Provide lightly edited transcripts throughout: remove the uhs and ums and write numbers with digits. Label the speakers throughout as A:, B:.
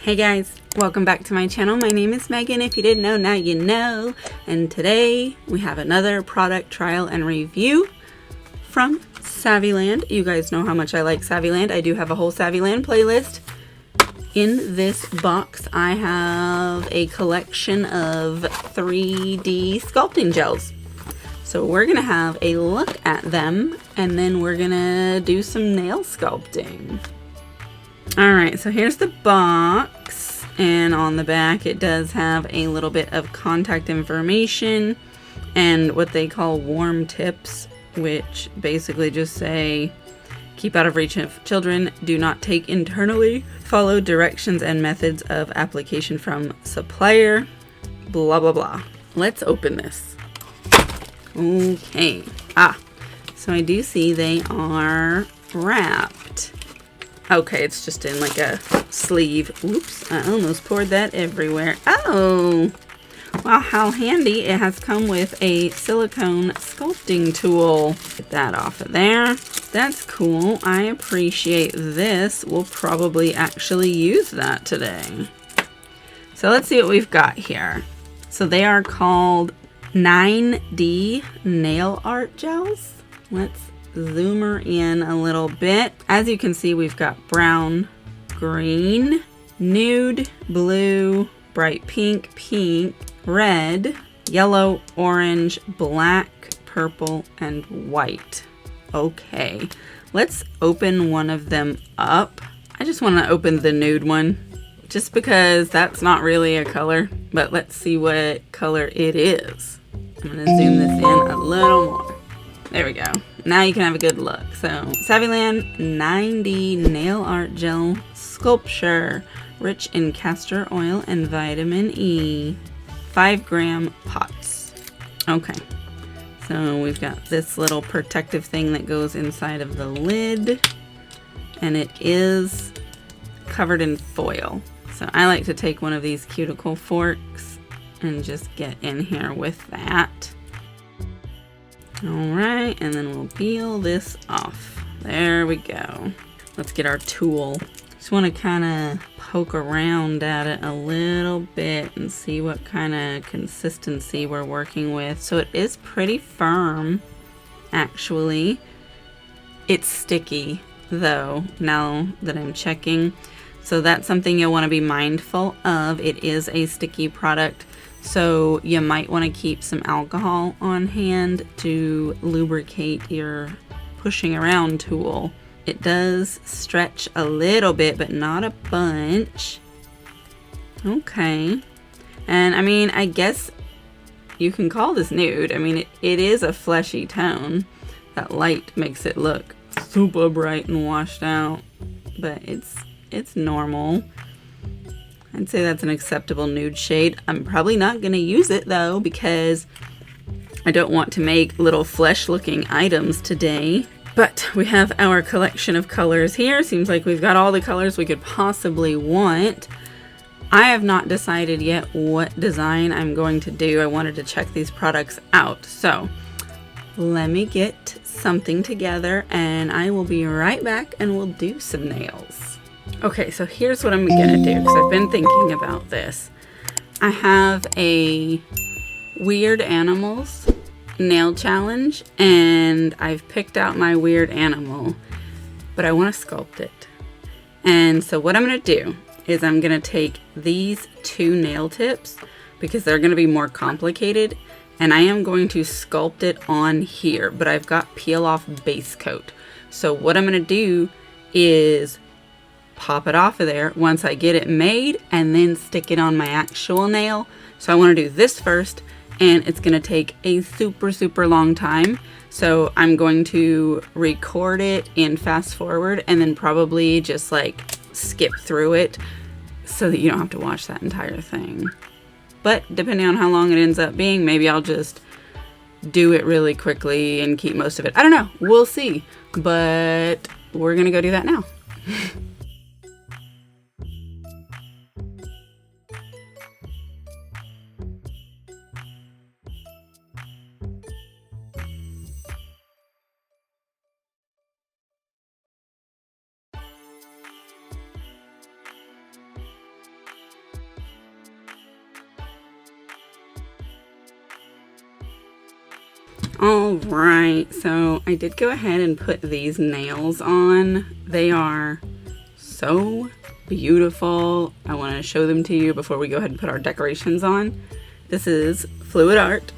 A: Hey guys, welcome back to my channel. My name is Megan. If you didn't know, now you know. And today we have another product trial and review from Saviland. You guys know how much I like Saviland. I do have a whole Saviland playlist. In this box, I have a collection of 3D sculpting gels. So we're gonna have a look at them and then we're gonna do some nail sculpting. Alright, so here's the box, and on the back it does have a little bit of contact information and what they call warm tips, which basically just say keep out of reach of children, do not take internally, follow directions and methods of application from supplier, blah blah blah. Let's open this. Okay, so I do see they are wrapped. Okay, it's just in like a sleeve. Oops, I almost poured that everywhere. Oh, wow, how handy. It has come with a silicone sculpting tool. Get that off of there. That's cool. I appreciate this. We'll probably actually use that today. So let's see what we've got here. So they are called 9D nail art gels. Let's zoomer in a little bit. As you can see, we've got brown, green, nude, blue, bright pink, pink, red, yellow, orange, black, purple, and white. Okay, let's open one of them up. I just want to open the nude one just because that's not really a color, but let's see what color it is. I'm going to zoom this in a little more. There we go. Now you can have a good look. So, Saviland 9D Nail Art Gel Sculpture, rich in castor oil and vitamin E. 5-gram pots. Okay. So, we've got this little protective thing that goes inside of the lid. And it is covered in foil. So, I like to take one of these cuticle forks and just get in here with that. Alright, and then we'll peel this off. There we go. Let's get our tool. Just want to kind of poke around at it a little bit and see what kind of consistency we're working with. So it is pretty firm, actually. It's sticky, though, now that I'm checking. So that's something you'll want to be mindful of. It is a sticky product. So you might want to keep some alcohol on hand to lubricate your pushing around tool. It does stretch a little bit, but not a bunch. Okay. And I mean, I guess you can call this nude. I mean, it is a fleshy tone. That light makes it look super bright and washed out, but it's normal. I'd say that's an acceptable nude shade. I'm probably not going to use it though because I don't want to make little flesh looking items today. But we have our collection of colors here. Seems like we've got all the colors we could possibly want. I have not decided yet what design I'm going to do. I wanted to check these products out. So let me get something together and I will be right back and we'll do some nails. Okay, so here's what I'm gonna do because I've been thinking about this. I have a weird animals nail challenge and I've picked out my weird animal, but I want to sculpt it. And so what I'm gonna do is I'm gonna take these 2 nail tips because they're gonna be more complicated and I am going to sculpt it on here, but I've got peel off base coat. So what I'm gonna do is pop it off of there once I get it made and then stick it on my actual nail. So I want to do this first and it's going to take a super long time. So I'm going to record it in fast forward and then probably just like skip through it so that you don't have to watch that entire thing. But depending on how long it ends up being, maybe I'll just do it really quickly and keep most of it. I don't know. We'll see. But we're going to go do that now. All right, so I did go ahead and put these nails on. They are so beautiful. I want to show them to you before we go ahead and put our decorations on. This is fluid art.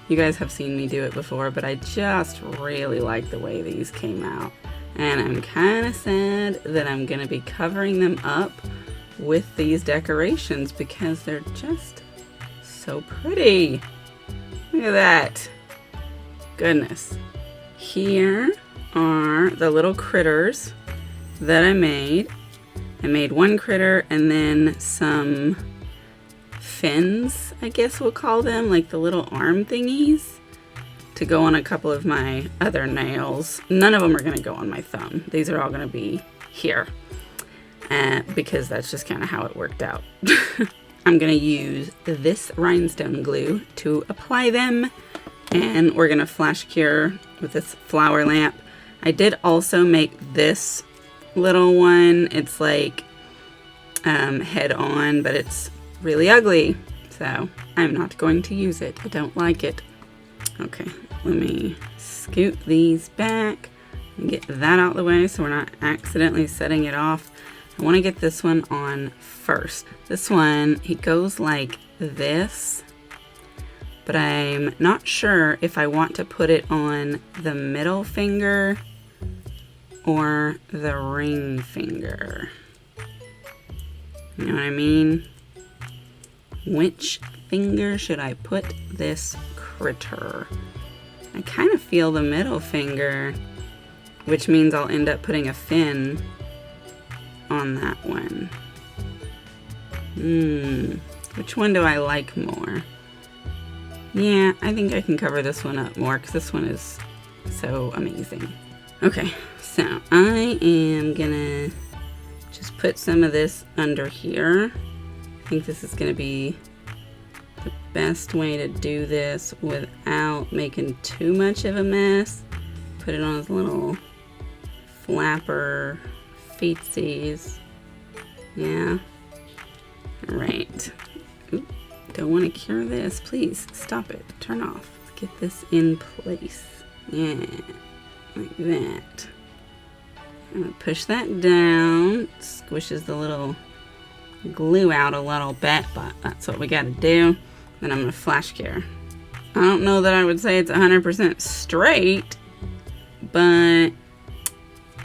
A: You guys have seen me do it before, but I just really like the way these came out. And I'm kind of sad that I'm going to be covering them up with these decorations because they're just so pretty. Look at that. Goodness. Here are the little critters that I made. I made one critter and then some fins, I guess we'll call them, like the little arm thingies to go on a couple of my other nails. None of them are going to go on my thumb. These are all going to be here because that's just kind of how it worked out. I'm going to use this rhinestone glue to apply them. And we're gonna flash cure with this flower lamp. I did also make this little one. It's like head on, but it's really ugly. So I'm not going to use it. I don't like it. Okay, let me scoot these back and get that out of the way so we're not accidentally setting it off. I wanna get this one on first. This one, he goes like this. But I'm not sure if I want to put it on the middle finger or the ring finger. You know what I mean? Which finger should I put this critter? I kind of feel the middle finger, which means I'll end up putting a fin on that one. Which one do I like more? Yeah, I think I can cover this one up more because this one is so amazing. Okay, so I am gonna just put some of this under here. I think this is gonna be the best way to do this without making too much of a mess. Put it on his little flapper feetsies. Yeah. All right. Oop. Don't want to cure this. Please stop it. Turn off. Let's get this in place. Yeah, like that. I'm gonna push that down. Squishes the little glue out a little bit, but that's what we gotta do. Then I'm gonna flash cure. I don't know that I would say it's 100% straight, but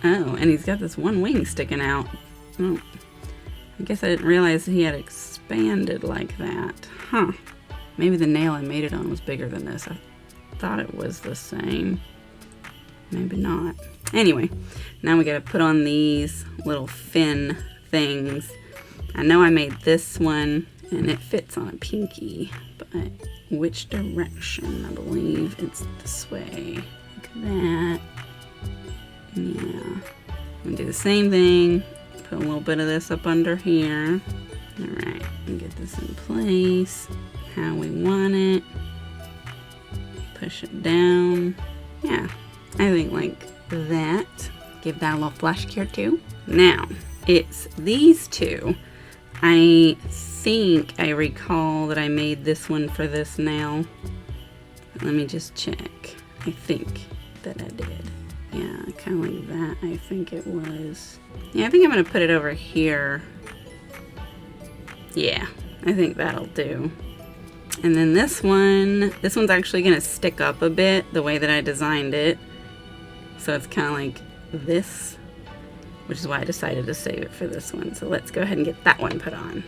A: oh, and he's got this one wing sticking out. Oh, I guess I didn't realize he had expanded like that. Huh. Maybe the nail I made it on was bigger than this. I thought it was the same. Maybe not. Anyway, now we gotta put on these little fin things. I know I made this one and it fits on a pinky, but which direction? I believe it's this way. Look at that. Yeah. I'm gonna do the same thing. Put a little bit of this up under here. Alright, and get this in place how we want it. Push it down. Yeah, I think like that. Give that a little flash cure too. Now, it's these two. I think I recall that I made this one for this nail. Let me just check. I think that I did. Yeah, kind of like that, I think it was. Yeah, I think I'm gonna put it over here. Yeah, I think that'll do. And then this one's actually gonna stick up a bit the way that I designed it. So it's kind of like this, which is why I decided to save it for this one. So let's go ahead and get that one put on.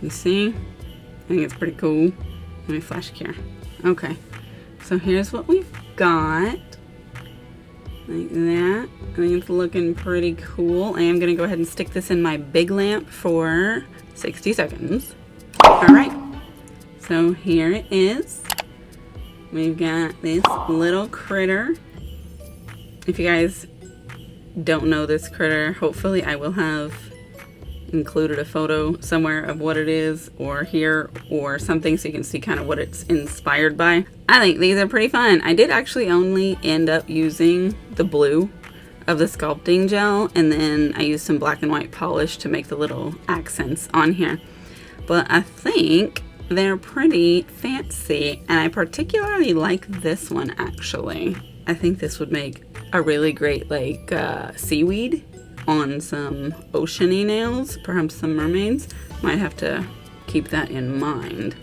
A: You see? I think it's pretty cool. Let me flash cure. Okay, so here's what we've got. Like that. I think it's looking pretty cool. I am gonna go ahead and stick this in my big lamp for 60 seconds. All right, so here it is. We've got this little critter. If you guys don't know this critter, hopefully I will have included a photo somewhere of what it is, or here, or something, so you can see kind of what it's inspired by. I think these are pretty fun. I did actually only end up using the blue of the sculpting gel, and then I used some black and white polish to make the little accents on here. But I think They're pretty fancy, and I particularly like this one actually. I think this would make a really great like seaweed on some oceany nails, perhaps some mermaids. Might have to keep that in mind.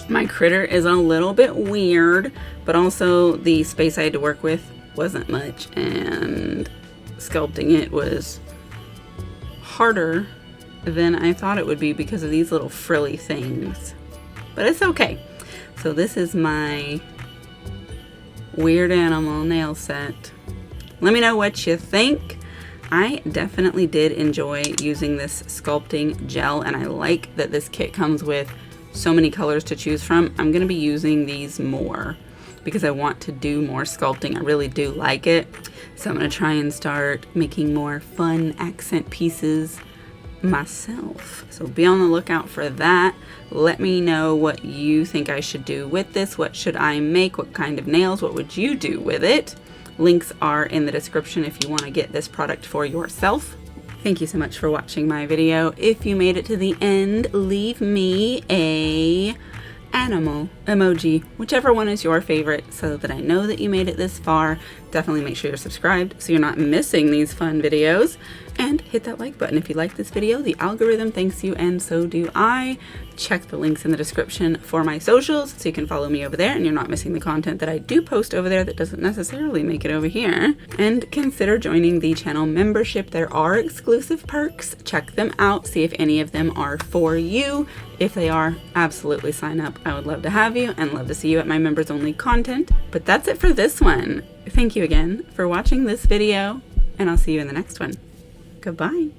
A: My critter is a little bit weird, but also the space I had to work with wasn't much, and sculpting it was harder than I thought it would be because of these little frilly things. But it's okay. So this is my weird animal nail set. Let me know what you think. I definitely did enjoy using this sculpting gel, and I like that this kit comes with so many colors to choose from. I'm going to be using these more because I want to do more sculpting. I really do like it. So I'm going to try and start making more fun accent pieces myself. So be on the lookout for that. Let me know what you think I should do with this. What should I make? What kind of nails? What would you do with it? Links are in the description if you want to get this product for yourself. Thank you so much for watching my video. If you made it to the end, leave me a animal emoji, whichever one is your favorite, so that I know that you made it this far. Definitely make sure you're subscribed so you're not missing these fun videos, and hit that like button if you like this video. The algorithm thanks you, and so do I. Check the links in the description for my socials so you can follow me over there and you're not missing the content that I do post over there that doesn't necessarily make it over here. And consider joining the channel membership. There are exclusive perks. Check them out, see if any of them are for you. If they are, absolutely sign up. I would love to have you and love to see you at my members only content. But that's it for this one. Thank you again for watching this video, and I'll see you in the next one. Goodbye.